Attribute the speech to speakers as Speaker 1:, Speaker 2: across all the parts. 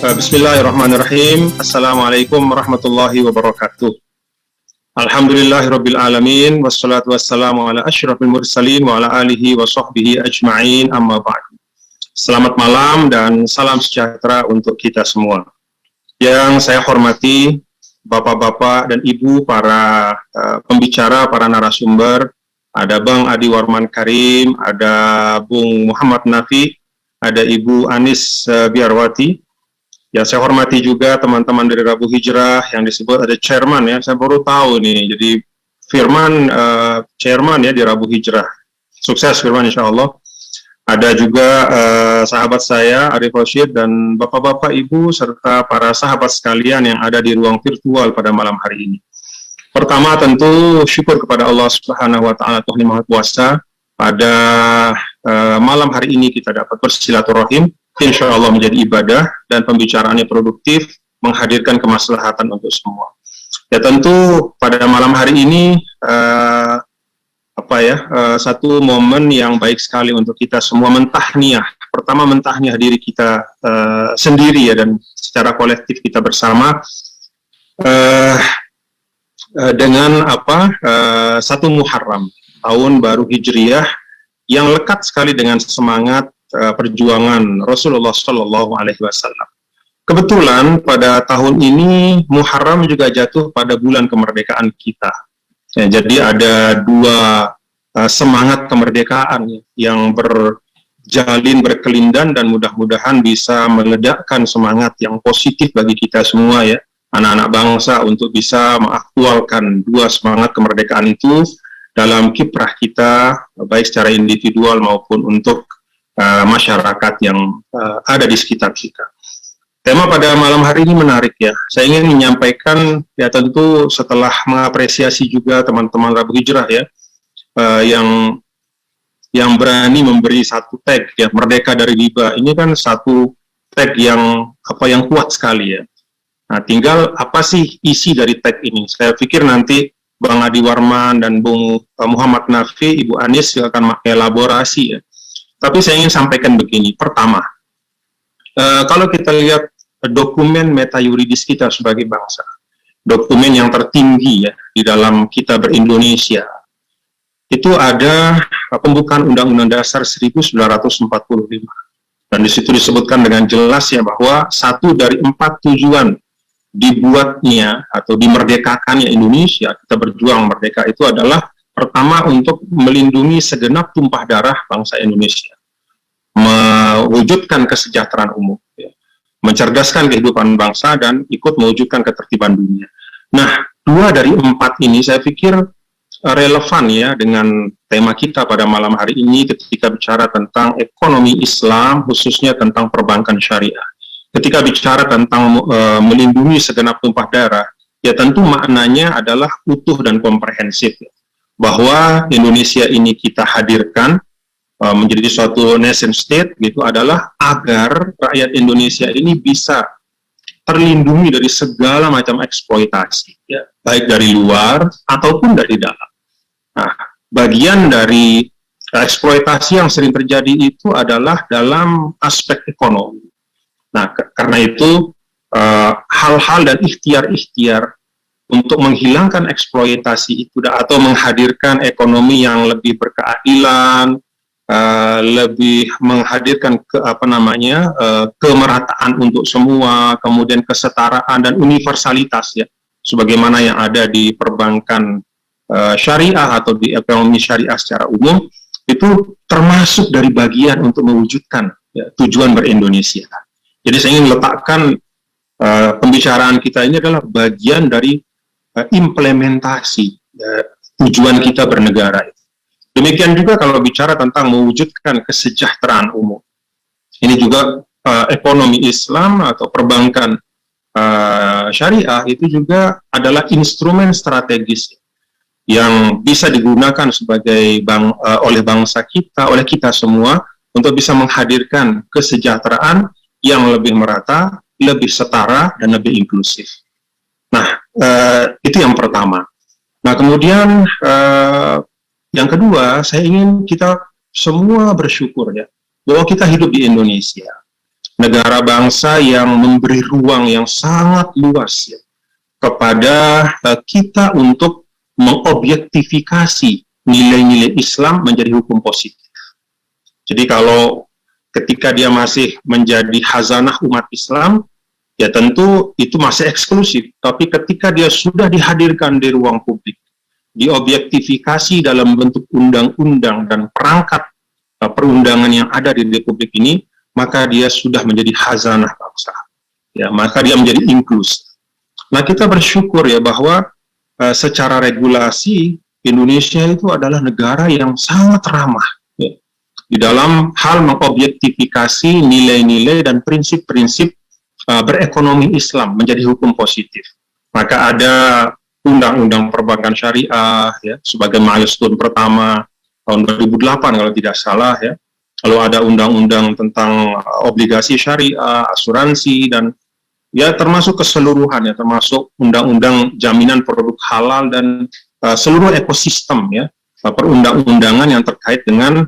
Speaker 1: Bismillahirrahmanirrahim. Assalamualaikum warahmatullahi wabarakatuh. Alhamdulillahirabbil alamin wassalatu wassalamu ala asyrafil mursalin wa ala alihi wa sahbihi ajma'in amma ba'du. Selamat malam dan salam sejahtera untuk kita semua. Yang saya hormati Bapak-bapak dan Ibu para pembicara, para narasumber, ada Bang Adi Warman Karim, ada Bung Muhammad Nafi, ada Ibu Anis Biarwati. Yang saya hormati juga teman-teman dari Rabu Hijrah yang disebut ada chairman ya, saya baru tahu nih, jadi Firman chairman ya di Rabu Hijrah. Sukses Firman insya Allah. Ada juga sahabat saya Arif Rashid dan bapak-bapak ibu serta para sahabat sekalian yang ada di ruang virtual pada malam hari ini. Pertama tentu syukur kepada Allah Subhanahu wa taala Tuhan Yang Maha Kuasa, pada malam hari ini kita dapat bersilaturahim, insya Allah menjadi ibadah dan pembicaraannya produktif, menghadirkan kemaslahatan untuk semua. Ya tentu pada malam hari ini satu momen yang baik sekali untuk kita semua mentahniah. Pertama mentahniah diri kita sendiri ya, dan secara kolektif kita bersama dengan satu Muharram, tahun baru Hijriyah yang lekat sekali dengan semangat perjuangan Rasulullah Shallallahu Alaihi Wasallam. Kebetulan pada tahun ini Muharram juga jatuh pada bulan kemerdekaan kita. Ya, jadi ada dua semangat kemerdekaan yang berjalin berkelindan dan mudah-mudahan bisa meledakkan semangat yang positif bagi kita semua ya, anak-anak bangsa, untuk bisa mengaktualkan dua semangat kemerdekaan itu dalam kiprah kita, baik secara individual maupun untuk masyarakat yang ada di sekitar kita. Tema pada malam hari ini menarik ya. Saya ingin menyampaikan ya, tentu setelah mengapresiasi juga teman-teman Rabu Hijrah ya, yang berani memberi satu tag ya, merdeka dari riba. Ini kan satu tag yang kuat sekali ya. Nah, tinggal apa sih isi dari tag ini? Saya pikir nanti Bang Adi Warman dan Bung Muhammad Nafi, Ibu Anis akan mengelaborasi ya. Tapi saya ingin sampaikan begini. Pertama, kalau kita lihat dokumen meta yuridis kita sebagai bangsa, dokumen yang tertinggi ya di dalam kita berindonesia, itu ada pembukaan Undang-Undang Dasar 1945. Dan di situ disebutkan dengan jelas ya bahwa satu dari 4 tujuan dibuatnya atau dimerdekakannya Indonesia, kita berjuang merdeka, itu adalah pertama untuk melindungi segenap tumpah darah bangsa Indonesia, mewujudkan kesejahteraan umum, ya, mencerdaskan kehidupan bangsa, dan ikut mewujudkan ketertiban dunia. Nah, 2 dari 4 ini saya pikir relevan ya dengan tema kita pada malam hari ini ketika bicara tentang ekonomi Islam, khususnya tentang perbankan syariah. Ketika bicara tentang melindungi segenap tumpah darah, ya tentu maknanya adalah utuh dan komprehensif ya, bahwa Indonesia ini kita hadirkan menjadi suatu nation state gitu adalah agar rakyat Indonesia ini bisa terlindungi dari segala macam eksploitasi ya, baik dari luar ataupun dari dalam. Nah, bagian dari eksploitasi yang sering terjadi itu adalah dalam aspek ekonomi. Nah, karena itu hal-hal dan ikhtiar-ikhtiar untuk menghilangkan eksploitasi itu atau menghadirkan ekonomi yang lebih berkeadilan, lebih menghadirkan kemerataan untuk semua, kemudian kesetaraan dan universalitas ya, sebagaimana yang ada di perbankan syariah atau di ekonomi syariah secara umum, itu termasuk dari bagian untuk mewujudkan ya, tujuan berindonesia. Jadi saya ingin letakkan pembicaraan kita ini adalah bagian dari implementasi tujuan kita bernegara. Demikian juga kalau bicara tentang mewujudkan kesejahteraan umum. Ini juga ekonomi Islam atau perbankan syariah itu juga adalah instrumen strategis yang bisa digunakan oleh bangsa kita, oleh kita semua, untuk bisa menghadirkan kesejahteraan yang lebih merata, lebih setara, dan lebih inklusif. Nah, itu yang pertama. Nah, kemudian yang kedua, saya ingin kita semua bersyukur ya, bahwa kita hidup di Indonesia. negara bangsa yang memberi ruang yang sangat luas ya, kepada kita untuk mengobjektifikasi nilai-nilai Islam menjadi hukum positif. Jadi kalau ketika dia masih menjadi khazanah umat Islam, ya tentu itu masih eksklusif. Tapi ketika dia sudah dihadirkan di ruang publik, diobjektifikasi dalam bentuk undang-undang dan perangkat perundangan yang ada di Republik ini, maka dia sudah menjadi khazanah bangsa. Ya, maka dia menjadi inklusif. Nah, kita bersyukur ya bahwa secara regulasi Indonesia itu adalah negara yang sangat ramah ya, di dalam hal mengobjektifikasi nilai-nilai dan prinsip-prinsip berekonomi Islam menjadi hukum positif. Maka ada Undang-Undang Perbankan Syariah ya, sebagai milestone pertama tahun 2008 kalau tidak salah ya. Lalu ada undang-undang tentang obligasi syariah, asuransi, dan ya termasuk keseluruhan ya, termasuk undang-undang jaminan produk halal dan seluruh ekosistem ya, perundang-undangan yang terkait dengan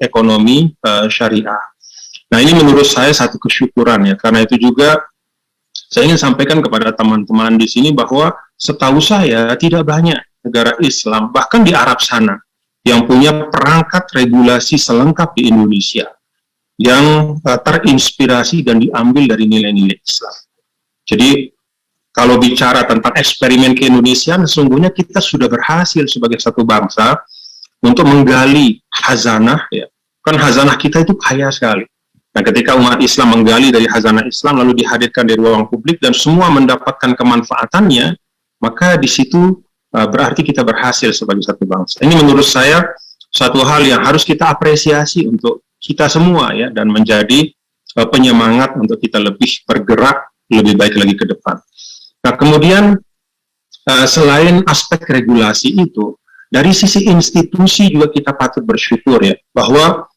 Speaker 1: ekonomi syariah. Nah, ini menurut saya satu kesyukuran ya, karena itu juga saya ingin sampaikan kepada teman-teman di sini bahwa setahu saya tidak banyak negara Islam, bahkan di Arab sana, yang punya perangkat regulasi selengkap di Indonesia, yang terinspirasi dan diambil dari nilai-nilai Islam. Jadi, kalau bicara tentang eksperimen keindonesiaan, sesungguhnya kita sudah berhasil sebagai satu bangsa untuk menggali khazanah, ya. Kan khazanah kita itu kaya sekali. Nah, ketika umat Islam menggali dari khazanah Islam, lalu dihadirkan di ruang publik, dan semua mendapatkan kemanfaatannya, maka di situ berarti kita berhasil sebagai satu bangsa. Ini menurut saya satu hal yang harus kita apresiasi untuk kita semua ya, dan menjadi penyemangat untuk kita lebih bergerak lebih baik lagi ke depan. Nah, kemudian selain aspek regulasi itu, dari sisi institusi juga kita patut bersyukur ya, bahwa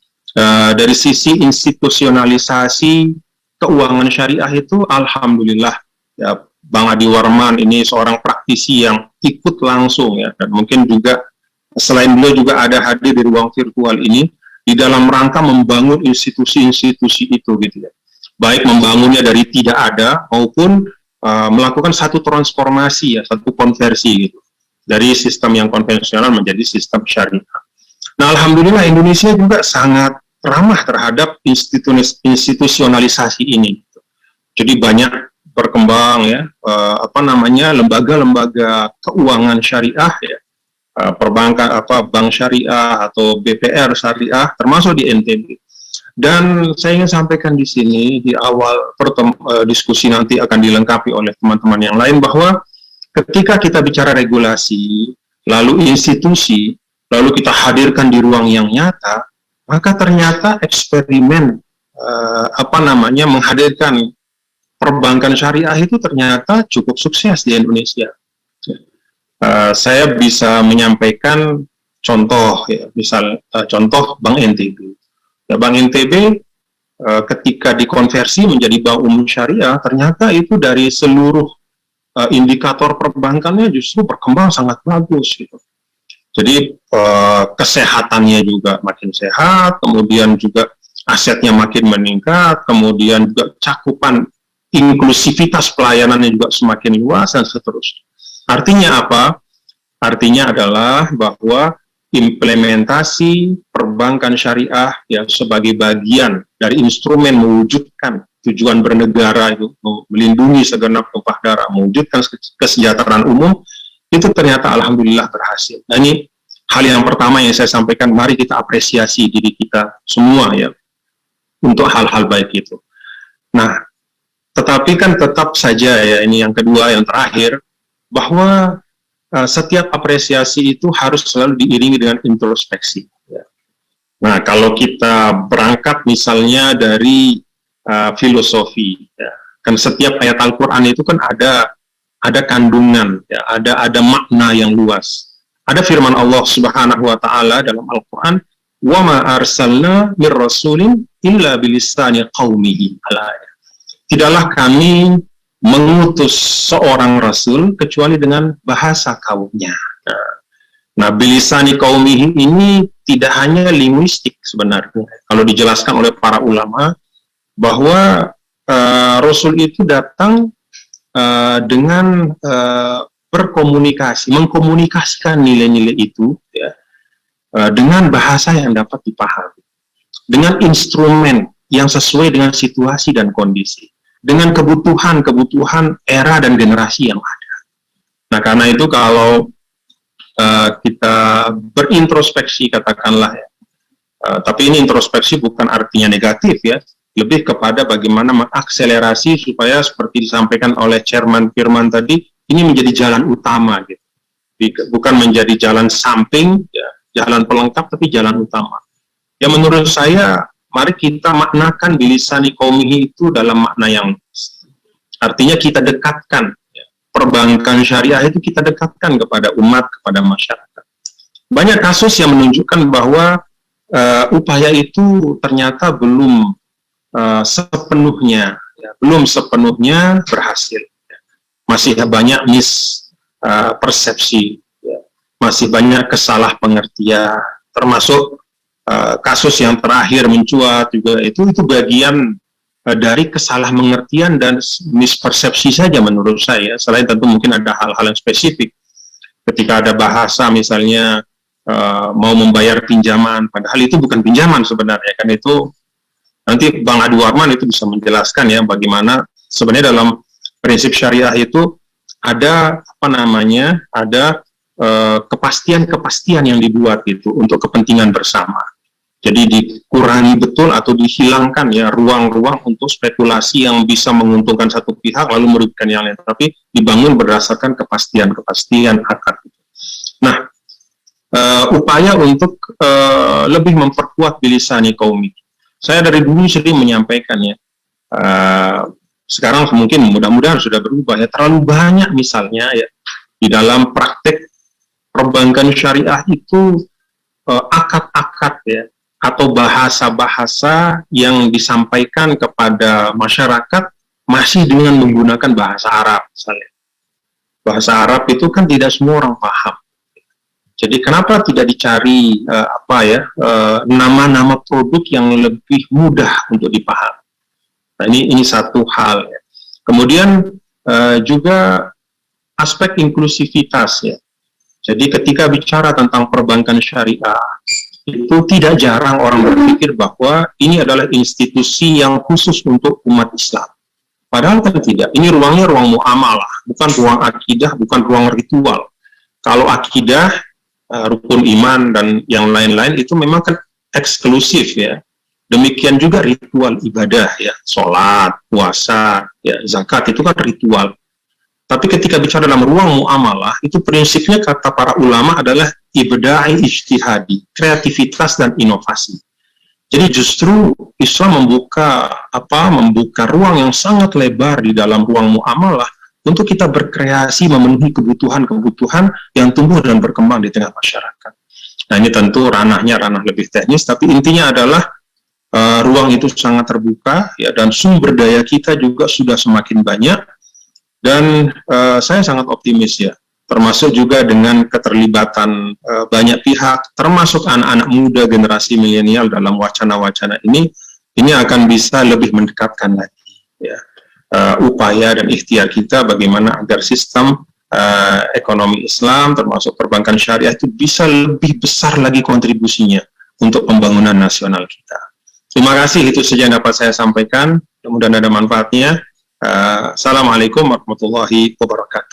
Speaker 1: dari sisi institusionalisasi keuangan syariah itu alhamdulillah ya, Bang Adi Warman ini seorang praktisi yang ikut langsung ya, dan mungkin juga selain beliau juga ada hadir di ruang virtual ini di dalam rangka membangun institusi-institusi itu gitu ya. Baik membangunnya dari tidak ada maupun melakukan satu transformasi ya, satu konversi gitu, dari sistem yang konvensional menjadi sistem syariah. Nah, alhamdulillah Indonesia juga sangat ramah terhadap institusionalisasi ini. Jadi banyak berkembang ya, lembaga-lembaga keuangan syariah ya, perbankan bank syariah atau BPR syariah, termasuk di NTB. Dan saya ingin sampaikan di sini di awal diskusi nanti akan dilengkapi oleh teman-teman yang lain bahwa ketika kita bicara regulasi, lalu institusi, lalu kita hadirkan di ruang yang nyata, maka ternyata eksperimen menghadirkan perbankan syariah itu ternyata cukup sukses di Indonesia. Saya bisa menyampaikan contoh ya, misal contoh Bank NTB. Ya, Bank NTB ketika dikonversi menjadi bank umum syariah, ternyata itu dari seluruh indikator perbankannya justru berkembang sangat bagus gitu. Jadi kesehatannya juga makin sehat, kemudian juga asetnya makin meningkat, kemudian juga cakupan inklusivitas pelayanannya juga semakin luas dan seterusnya. Artinya apa? Artinya adalah bahwa implementasi perbankan syariah ya sebagai bagian dari instrumen mewujudkan tujuan bernegara itu, melindungi segenap tumpah darah, mewujudkan kesejahteraan umum, itu ternyata alhamdulillah berhasil. Nah, ini hal yang pertama yang saya sampaikan, mari kita apresiasi diri kita semua ya untuk hal-hal baik itu. Nah, tetapi kan tetap saja ya, ini yang kedua, yang terakhir, bahwa setiap apresiasi itu harus selalu diiringi dengan introspeksi. Ya. Nah, kalau kita berangkat misalnya dari filosofi, ya, kan setiap ayat Al-Quran itu kan ada kandungan, ya, ada makna yang luas. Ada firman Allah Subhanahu Wa Taala dalam Al-Quran, "Wa ma arsalna mir rasulin illa bilisani qaumihi." Tidaklah kami mengutus seorang rasul kecuali dengan bahasa kaumnya. Nah, bilisani qaumihi ini tidak hanya linguistik sebenarnya. Kalau dijelaskan oleh para ulama, bahwa Rasul itu datang dengan berkomunikasi, mengkomunikasikan nilai-nilai itu ya, dengan bahasa yang dapat dipahami, dengan instrumen yang sesuai dengan situasi dan kondisi, dengan kebutuhan era dan generasi yang ada. Nah, karena itu kalau kita berintrospeksi, katakanlah ya, tapi ini introspeksi bukan artinya negatif ya, lebih kepada bagaimana mengakselerasi supaya seperti disampaikan oleh Chairman Firman tadi, ini menjadi jalan utama gitu, bukan menjadi jalan samping ya, jalan pelengkap, tapi jalan utama. Ya, menurut saya mari kita maknakan bilisani qaumihi itu dalam makna yang artinya kita dekatkan ya, perbankan syariah itu kita dekatkan kepada umat, kepada masyarakat. Banyak kasus yang menunjukkan bahwa upaya itu ternyata belum sepenuhnya berhasil. Masih banyak persepsi, masih banyak kesalah pengertian, termasuk kasus yang terakhir mencuat juga itu bagian dari kesalah pengertian dan mispersepsi saja menurut saya. Selain tentu mungkin ada hal-hal yang spesifik ketika ada bahasa misalnya mau membayar pinjaman, padahal itu bukan pinjaman sebenarnya, kan itu nanti Bang Adi Warman itu bisa menjelaskan ya bagaimana sebenarnya dalam prinsip syariah itu ada ada kepastian-kepastian yang dibuat gitu untuk kepentingan bersama. Jadi dikurangi betul atau dihilangkan ya ruang-ruang untuk spekulasi yang bisa menguntungkan satu pihak lalu merugikan yang lain, tapi dibangun berdasarkan kepastian akad. Nah, upaya untuk lebih memperkuat bilisani qaumi. Saya dari dulu sering menyampaikan ya, sekarang mungkin mudah-mudahan sudah berubah ya, terlalu banyak misalnya ya di dalam praktek perbankan syariah itu akad-akad ya atau bahasa-bahasa yang disampaikan kepada masyarakat masih dengan menggunakan bahasa Arab misalnya. Bahasa Arab itu kan tidak semua orang paham. Jadi kenapa tidak dicari nama-nama produk yang lebih mudah untuk dipahami? Nah, ini satu hal ya. Kemudian juga aspek inklusivitas ya. Jadi ketika bicara tentang perbankan syariah, itu tidak jarang orang berpikir bahwa ini adalah institusi yang khusus untuk umat Islam. Padahal kan tidak. Ini ruangnya ruang muamalah, bukan ruang akidah, bukan ruang ritual. Kalau akidah, rukun iman dan yang lain-lain itu memang kan eksklusif ya. Demikian juga ritual ibadah ya, sholat, puasa, ya, zakat itu kan ritual. Tapi ketika bicara dalam ruang muamalah, itu prinsipnya kata para ulama adalah ibda'i ijtihadi, kreativitas dan inovasi. Jadi justru Islam membuka ruang yang sangat lebar di dalam ruang muamalah untuk kita berkreasi memenuhi kebutuhan-kebutuhan yang tumbuh dan berkembang di tengah masyarakat. Nah, ini tentu ranah lebih teknis, tapi intinya adalah ruang itu sangat terbuka ya, dan sumber daya kita juga sudah semakin banyak, dan saya sangat optimis ya, termasuk juga dengan keterlibatan banyak pihak, termasuk anak-anak muda generasi milenial dalam wacana-wacana ini akan bisa lebih mendekatkan lagi ya upaya dan ikhtiar kita bagaimana agar sistem ekonomi Islam termasuk perbankan syariah itu bisa lebih besar lagi kontribusinya untuk pembangunan nasional kita. Terima kasih, itu saja yang dapat saya sampaikan, mudah-mudahan ada manfaatnya. Assalamualaikum warahmatullahi wabarakatuh.